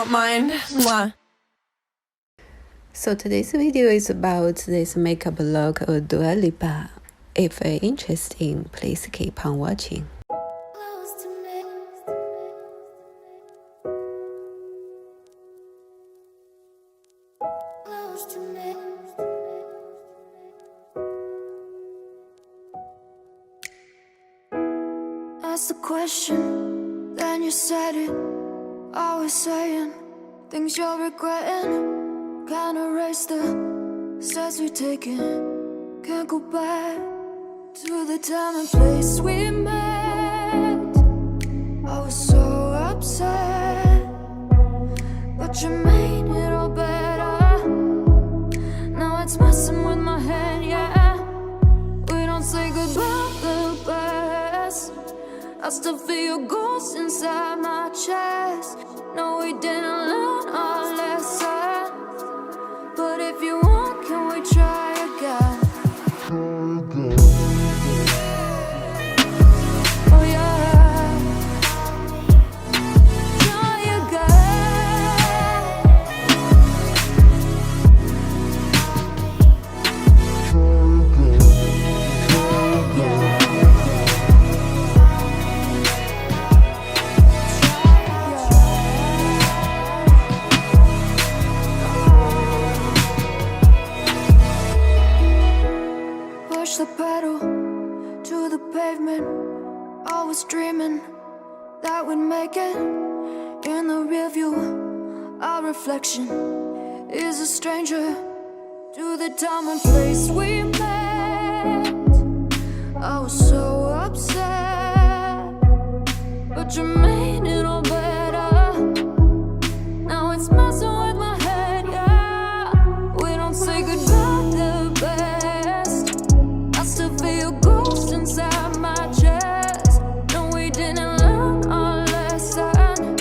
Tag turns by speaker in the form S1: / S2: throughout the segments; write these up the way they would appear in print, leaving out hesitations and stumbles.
S1: don't mind. Mwah.
S2: So today's video is about this makeup look of Dua Lipa. If you're interested, please keep on watching.
S3: Ask the question, then you said it. Always saying things you're regretting. Can't erase the steps we've taken. Can't go back to the time and place we met. I was so upset, but you made it all better. Now it's messing with my head, yeah. We don't say goodbye the best. I still feel your ghost inside my chest. No, we didn't learn our lesson, but if you want, can we try again? Oh yeah, try again. Push the pedal to the pavement. Always dreaming that we'd make it. In the rear view, our reflection is a stranger to the time and place we met. I was so upset, but you made it all better. Now it's messing with my head, yeah. We don't say goodbye the best. I still feel your ghost inside my chest. No, we didn't learn our lesson,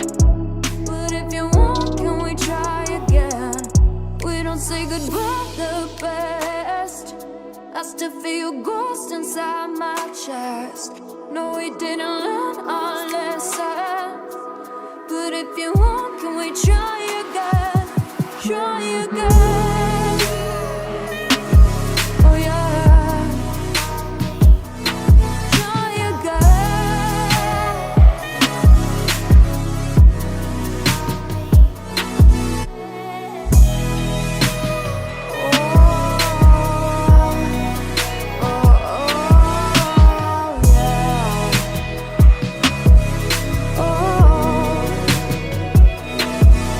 S3: but if you want, can we try again? We don't say goodbye the best. I still feel your ghost inside my chest. No, we didn't learn our lesson, but if you want, can we try again? Try again. Oh yeah, try again.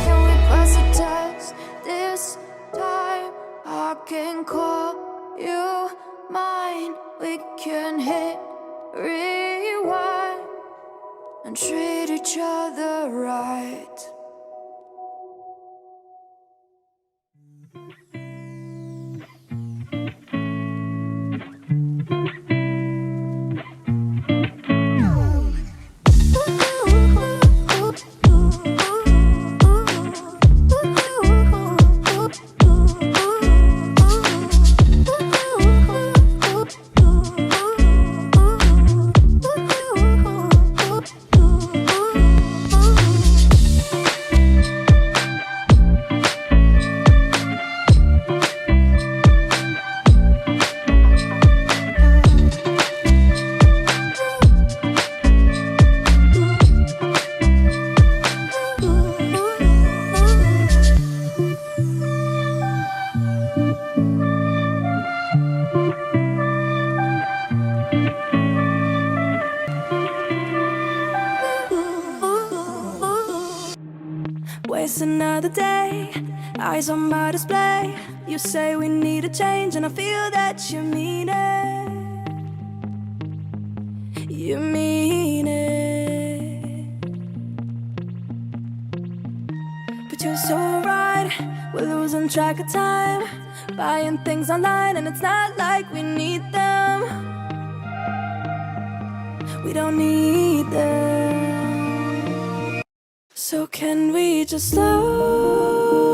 S3: Can we pass the test this time? I can call you mine. We can hit rewind and treat each other right.
S4: Waste another day, eyes on my display. You say we need a change, and I feel that you mean it. You mean it. But you're so right, we're losing track of time, buying things online, and it's not like we need them. We don't need them. So can we just slow